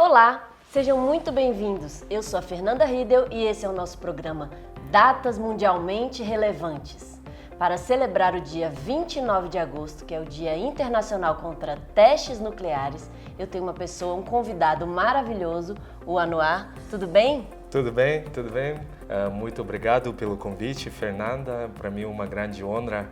Olá, sejam muito bem-vindos. Eu sou a Fernanda Riedel e esse é o nosso programa Datas Mundialmente Relevantes. Para celebrar o dia 29 de agosto, que é o Dia Internacional contra Testes Nucleares, eu tenho uma pessoa, um convidado maravilhoso, o Anouar. Tudo bem? Tudo bem, tudo bem. Muito obrigado pelo convite, Fernanda. Para mim é uma grande honra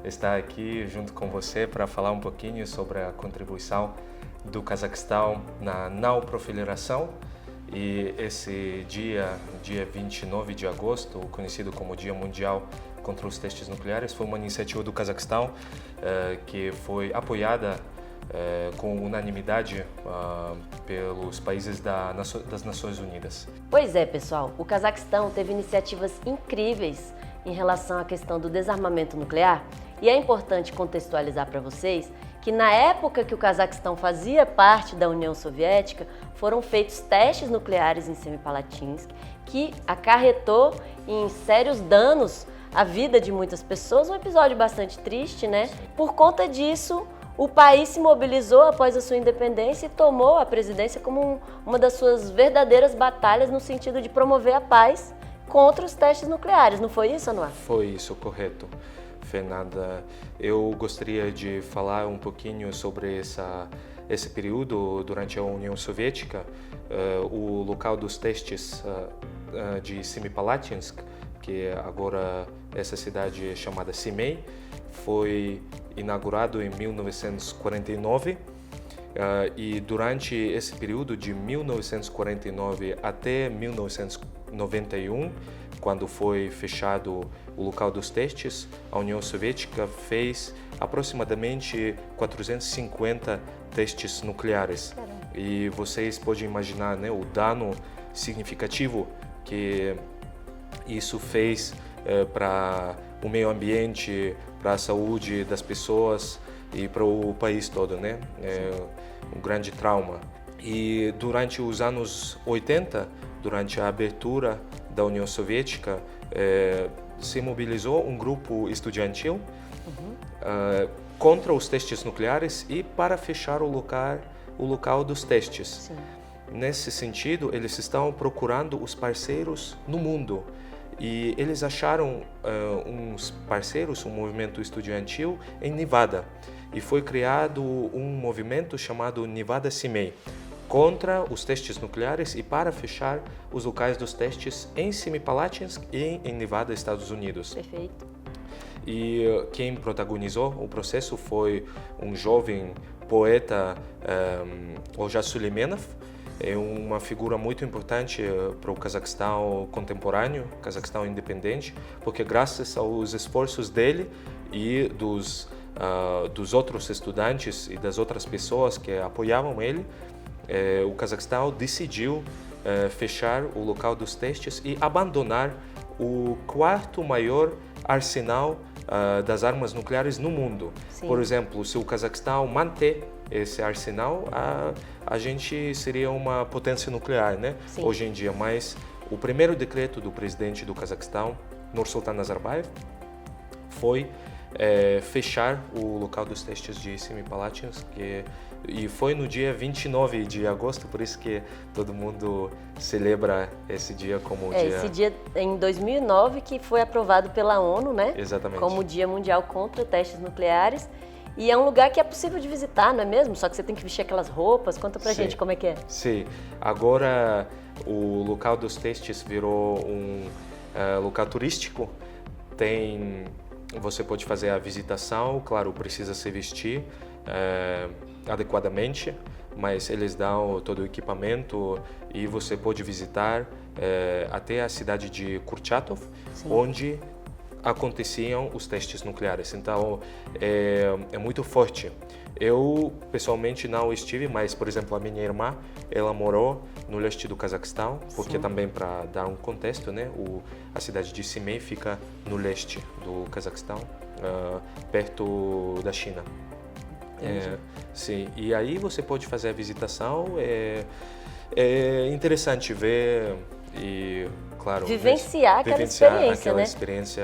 estar aqui junto com você para falar um pouquinho sobre a contribuição do Cazaquistão na não proliferação. E esse dia 29 de agosto, conhecido como Dia Mundial contra os Testes Nucleares, foi uma iniciativa do Cazaquistão que foi apoiada com unanimidade pelos países das Nações Unidas. Pois é, pessoal, o Cazaquistão teve iniciativas incríveis em relação à questão do desarmamento nuclear e é importante contextualizar para vocês que na época que o Cazaquistão fazia parte da União Soviética, foram feitos testes nucleares em Semipalatinsk, que acarretou em sérios danos à vida de muitas pessoas, um episódio bastante triste, né? Por conta disso, o país se mobilizou após a sua independência e tomou a presidência como uma das suas verdadeiras batalhas no sentido de promover a paz contra os testes nucleares. Não foi isso, Anouar? Foi isso, correto. Fernanda, eu gostaria de falar um pouquinho sobre esse período durante a União Soviética. O local dos testes de Semipalatinsk, que agora essa cidade é chamada Semei, foi inaugurado em 1949 e durante esse período de 1949 até 1991, quando foi fechado o local dos testes, a União Soviética fez aproximadamente 450 testes nucleares. Caramba. E vocês podem imaginar, né, o dano significativo que isso fez para o meio ambiente, para a saúde das pessoas e para o país todo, né? É um grande trauma. E durante os anos 80, durante a abertura da União Soviética, se mobilizou um grupo estudantil contra os testes nucleares e para fechar o local dos testes. Sim. Nesse sentido, eles estão procurando os parceiros no mundo e eles acharam uns parceiros, um movimento estudantil em Nevada, e foi criado um movimento chamado Nevada Semei contra os testes nucleares e para fechar os locais dos testes em Semipalatinsk e em Nevada, Estados Unidos. Perfeito. E quem protagonizou o processo foi um jovem poeta, Olja Suleimanov. É uma figura muito importante para o Cazaquistão contemporâneo, Cazaquistão independente, porque graças aos esforços dele e dos outros estudantes e das outras pessoas que apoiavam ele, o Cazaquistão decidiu fechar o local dos testes e abandonar o quarto maior arsenal das armas nucleares no mundo. Sim. Por exemplo, se o Cazaquistão manter esse arsenal, a gente seria uma potência nuclear, né? Sim. Hoje em dia. Mas o primeiro decreto do presidente do Cazaquistão, Nursultan Nazarbayev, foi fechar o local dos testes de Semipalatinsk, e foi no dia 29 de agosto, por isso que todo mundo celebra esse dia como dia... Esse dia em 2009 que foi aprovado pela ONU, né? Exatamente. Como Dia Mundial contra Testes Nucleares. E é um lugar que é possível de visitar, não é mesmo? Só que você tem que vestir aquelas roupas. Conta pra gente como é que é. Sim. Agora o local dos testes virou um local turístico. Você pode fazer a visitação, claro, precisa se vestir adequadamente, mas eles dão todo o equipamento e você pode visitar até a cidade de Kurchatov, Sim. onde aconteciam os testes nucleares. Então, é muito forte. Eu, pessoalmente, não estive, mas, por exemplo, a minha irmã, ela morou no leste do Cazaquistão, porque Sim. também, para dar um contexto, né, a cidade de Semei fica no leste do Cazaquistão, perto da China. Sim, e aí você pode fazer a visitação, é interessante ver e, claro, vivenciar aquela experiência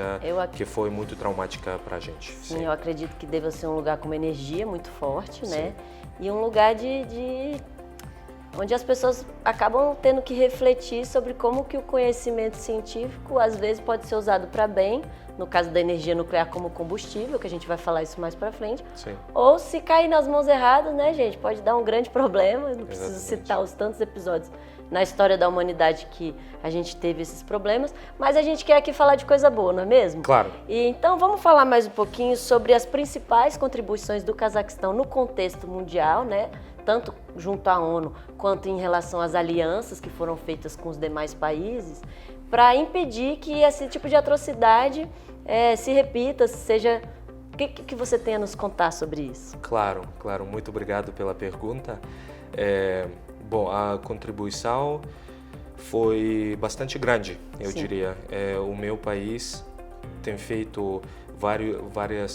que foi muito traumática para a gente. Sim, eu acredito que deva ser um lugar com uma energia muito forte, né? E um lugar de onde as pessoas acabam tendo que refletir sobre como que o conhecimento científico às vezes pode ser usado para bem, no caso da energia nuclear como combustível, que a gente vai falar isso mais para frente, Sim. ou se cair nas mãos erradas, né, gente, pode dar um grande problema. Eu não preciso Exatamente. citar os tantos episódios na história da humanidade que a gente teve esses problemas, mas a gente quer aqui falar de coisa boa, não é mesmo? Claro. E então vamos falar mais um pouquinho sobre as principais contribuições do Cazaquistão no contexto mundial, né? Tanto junto à ONU quanto em relação às alianças que foram feitas com os demais países, para impedir que esse tipo de atrocidade se repita, seja... O que você tem a nos contar sobre isso? Claro, claro. Muito obrigado pela pergunta. Bom, a contribuição foi bastante grande, eu diria. O meu país tem feito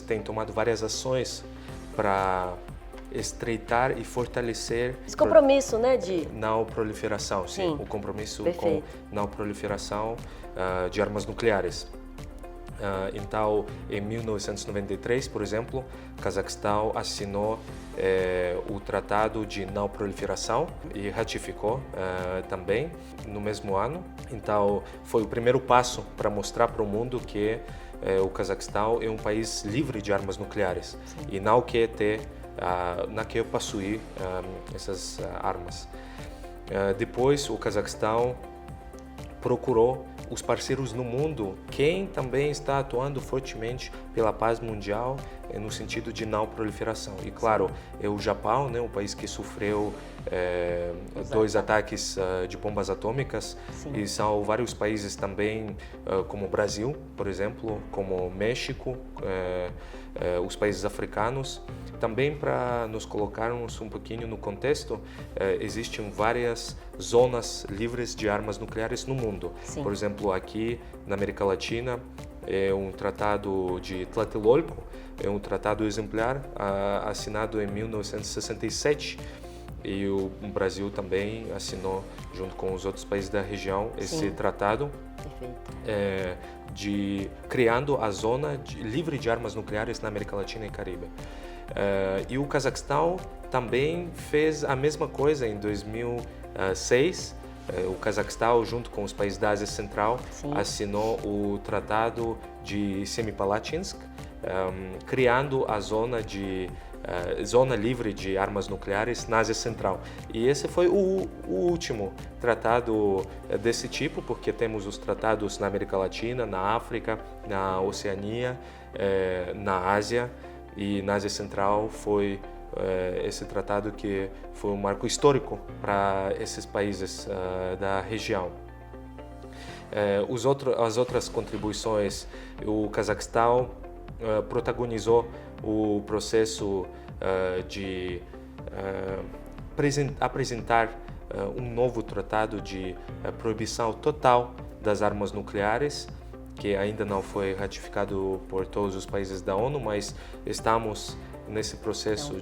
tem tomado várias ações para estreitar e fortalecer Esse compromisso, né, de não proliferação, sim. O compromisso Perfeito. com não proliferação de armas nucleares. Então, em 1993, por exemplo, o Cazaquistão assinou o Tratado de Não Proliferação e ratificou também no mesmo ano. Então, foi o primeiro passo para mostrar para o mundo que o Cazaquistão é um país livre de armas nucleares. Sim. E não quer possuir essas armas. Depois, o Cazaquistão procurou os parceiros no mundo, quem também está atuando fortemente pela paz mundial no sentido de não proliferação. E claro, é o Japão, né, um país que sofreu 2 ataques de bombas atômicas. Sim. E são vários países também, como o Brasil, por exemplo, como o México, os países africanos. Também, para nos colocarmos um pouquinho no contexto, existem várias zonas livres de armas nucleares no mundo. Sim. Por exemplo, aqui na América Latina, é um tratado de Tlatelolco, é um tratado exemplar assinado em 1967, e o Brasil também assinou, junto com os outros países da região, esse Sim. tratado. Criando a zona livre de armas nucleares na América Latina e Caribe. E o Cazaquistão também fez a mesma coisa em 2006. O Cazaquistão, junto com os países da Ásia Central, Sim. assinou o Tratado de Semipalatinsk, criando a zona livre de armas nucleares na Ásia Central. E esse foi o último tratado desse tipo, porque temos os tratados na América Latina, na África, na Oceania, na Ásia, e na Ásia Central foi esse tratado que foi um marco histórico para esses países da região. As outras contribuições, o Cazaquistão protagonizou o processo de apresentar um novo tratado de proibição total das armas nucleares, que ainda não foi ratificado por todos os países da ONU, mas estamos nesse processo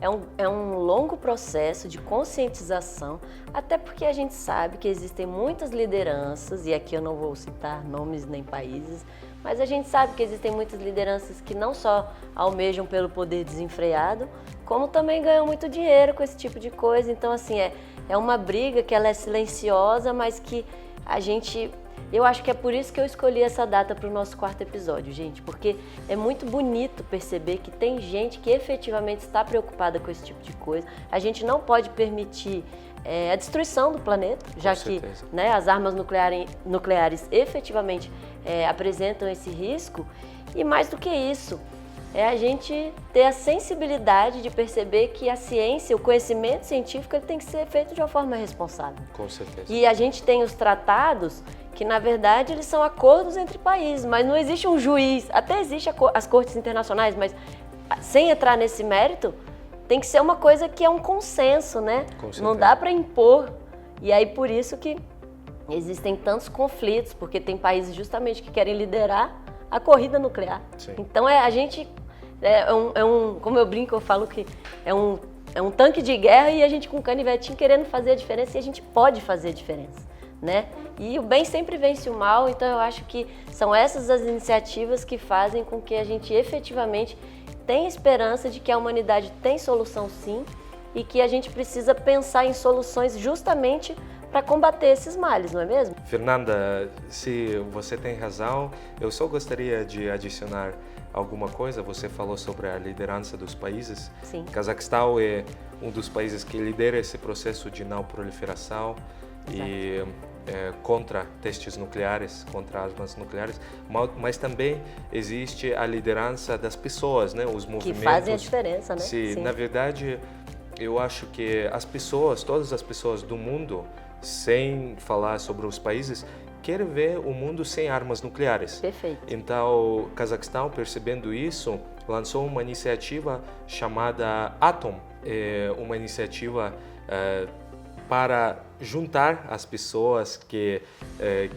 É um longo processo de conscientização, até porque a gente sabe que existem muitas lideranças, e aqui eu não vou citar nomes nem países, mas a gente sabe que existem muitas lideranças que não só almejam pelo poder desenfreado, como também ganham muito dinheiro com esse tipo de coisa. Então, assim, é uma briga que ela é silenciosa, mas que a gente... Eu acho que é por isso que eu escolhi essa data para o nosso 4º episódio, gente, porque é muito bonito perceber que tem gente que efetivamente está preocupada com esse tipo de coisa. A gente não pode permitir a destruição do planeta, já que as armas nucleares efetivamente apresentam esse risco. E mais do que isso, é a gente ter a sensibilidade de perceber que a ciência, o conhecimento científico, ele tem que ser feito de uma forma responsável. Com certeza. E a gente tem os tratados que, na verdade, eles são acordos entre países, mas não existe um juiz. Até existe as cortes internacionais, mas sem entrar nesse mérito, tem que ser uma coisa que é um consenso, né? Não dá para impor. E aí, por isso que existem tantos conflitos, porque tem países justamente que querem liderar a corrida nuclear. Sim. Então, a gente... como eu brinco, eu falo que é um tanque de guerra e a gente com canivetinho querendo fazer a diferença, e a gente pode fazer a diferença, né? E o bem sempre vence o mal, então eu acho que são essas as iniciativas que fazem com que a gente efetivamente tenha esperança de que a humanidade tem solução sim, e que a gente precisa pensar em soluções justamente para combater esses males, não é mesmo? Fernanda, se você tem razão, eu só gostaria de adicionar alguma coisa. Você falou sobre a liderança dos países. Sim. Cazaquistão é um dos países que lidera esse processo de não proliferação e contra testes nucleares, contra armas nucleares, mas também existe a liderança das pessoas, né? Os movimentos. Que fazem a diferença, né? Sim. Na verdade, eu acho que as pessoas, todas as pessoas do mundo, sem falar sobre os países, querem ver o mundo sem armas nucleares. Perfeito. Então, o Cazaquistão, percebendo isso, lançou uma iniciativa chamada Atom, uma iniciativa para juntar as pessoas que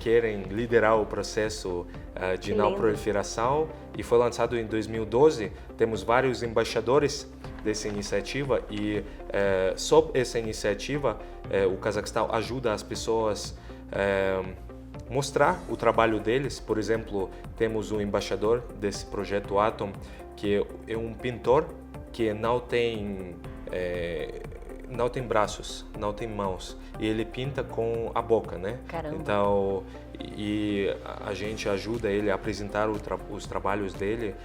querem liderar o processo de não proliferação, e foi lançado em 2012. Temos vários embaixadores dessa iniciativa e sob essa iniciativa o Cazaquistão ajuda as pessoas mostrar o trabalho deles. Por exemplo, temos um embaixador desse projeto Atom que é um pintor que não tem braços, não tem mãos, e ele pinta com a boca, né? Caramba. Então, e a gente ajuda ele a apresentar os trabalhos dele.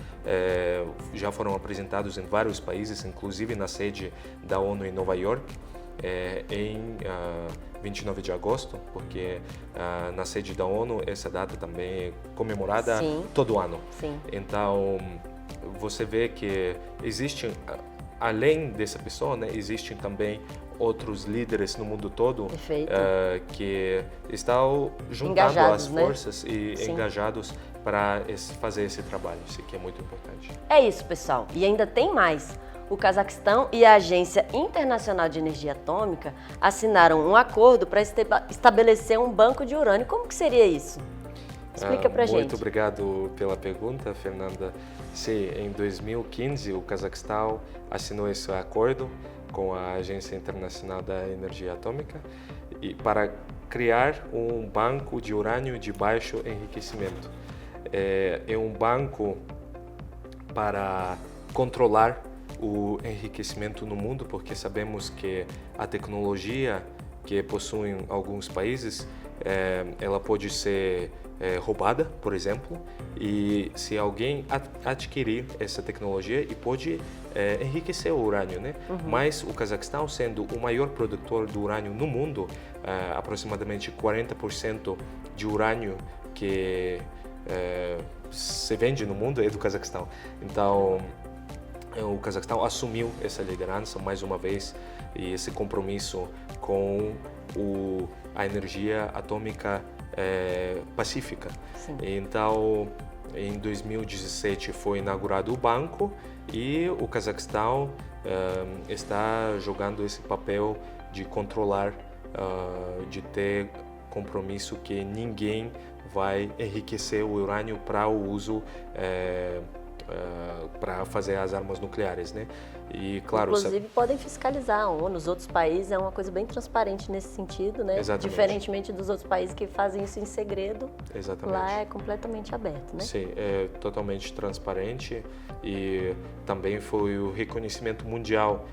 Já foram apresentados em vários países, inclusive na sede da ONU em Nova York, em 29 de agosto, porque na sede da ONU essa data também é comemorada todo ano. Sim. Então, você vê que existe, além dessa pessoa, né, existem também outros líderes no mundo todo que estão juntando as forças, né? E engajados para fazer esse trabalho. Isso que é muito importante. É isso, pessoal. E ainda tem mais. O Cazaquistão e a Agência Internacional de Energia Atômica assinaram um acordo para estabelecer um banco de urânio. Como que seria isso? Explica pra gente. Muito obrigado pela pergunta, Fernanda. Sim, em 2015 o Cazaquistão assinou esse acordo com a Agência Internacional da Energia Atômica para criar um banco de urânio de baixo enriquecimento. É um banco para controlar o enriquecimento no mundo, porque sabemos que a tecnologia que possuem alguns países, ela pode ser roubada, por exemplo, e se alguém adquirir essa tecnologia e pode enriquecer o urânio, né? Mas o Cazaquistão, sendo o maior produtor do urânio no mundo, aproximadamente 40% de urânio que se vende no mundo é do Cazaquistão. Então, o Cazaquistão assumiu essa liderança mais uma vez e esse compromisso com a energia atômica pacífica. Sim. Então, em 2017 foi inaugurado o banco e o Cazaquistão está jogando esse papel de controlar, de ter compromisso que ninguém vai enriquecer o urânio para o uso para fazer as armas nucleares, né? E claro, inclusive podem fiscalizar a ONU, nos outros países é uma coisa bem transparente nesse sentido, né? Exatamente. Diferentemente dos outros países que fazem isso em segredo. Exatamente. Lá é completamente aberto, né? Sim, é totalmente transparente e também foi o reconhecimento mundial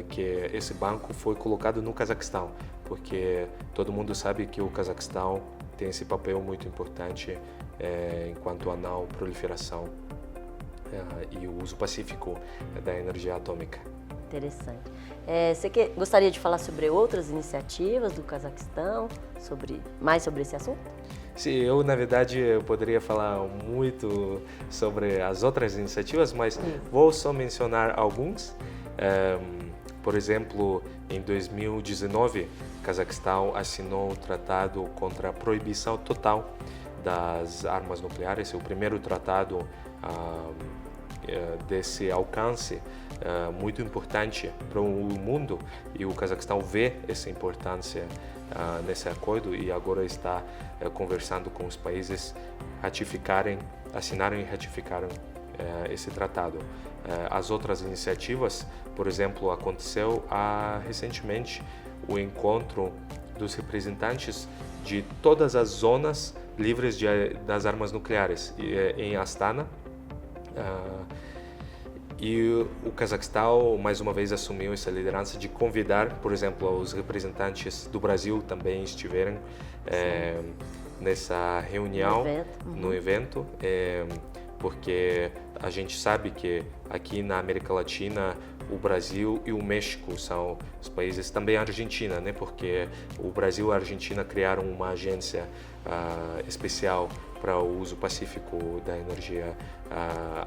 que esse banco foi colocado no Cazaquistão, porque todo mundo sabe que o Cazaquistão tem esse papel muito importante enquanto a não proliferação e o uso pacífico da energia atômica. Interessante. Você gostaria de falar sobre outras iniciativas do Cazaquistão, mais sobre esse assunto? Sim, eu na verdade poderia falar muito sobre as outras iniciativas, mas vou só mencionar alguns. Por exemplo, em 2019, o Cazaquistão assinou o tratado contra a proibição total das armas nucleares, o primeiro tratado desse alcance muito importante para o mundo, e o Cazaquistão vê essa importância nesse acordo e agora está conversando com os países assinarem e ratificarem esse tratado. As outras iniciativas, por exemplo, aconteceu recentemente o encontro dos representantes de todas as zonas livres das armas nucleares em Astana. E o Cazaquistão, mais uma vez, assumiu essa liderança de convidar, por exemplo, os representantes do Brasil também estiverem nessa reunião, no evento, porque a gente sabe que aqui na América Latina o Brasil e o México são os países, também a Argentina, né? Porque o Brasil e a Argentina criaram uma agência especial para o uso pacífico da energia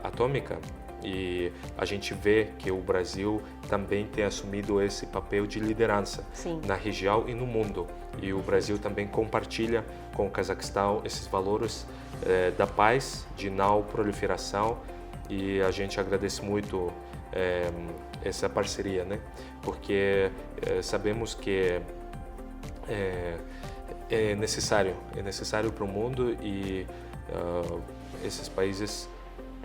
atômica. E a gente vê que o Brasil também tem assumido esse papel de liderança na região e no mundo. E o Brasil também compartilha com o Cazaquistão esses valores da paz, de não proliferação, e a gente agradece muito essa parceria, né? Porque sabemos que é necessário para o mundo, e esses países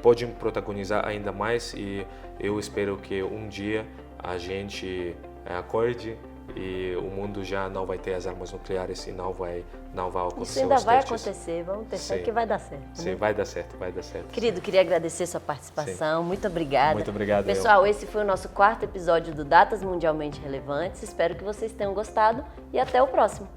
podem protagonizar ainda mais, e eu espero que um dia a gente acorde e o mundo já não vai ter as armas nucleares e não vai acontecer. Isso ainda vai acontecer, vamos ter fé que vai dar certo. Sim, vai dar certo, vai dar certo. Querido, queria agradecer sua participação, muito obrigada. Muito obrigado. Pessoal, esse foi o nosso 4º episódio do Datas Mundialmente Relevantes, espero que vocês tenham gostado e até o próximo.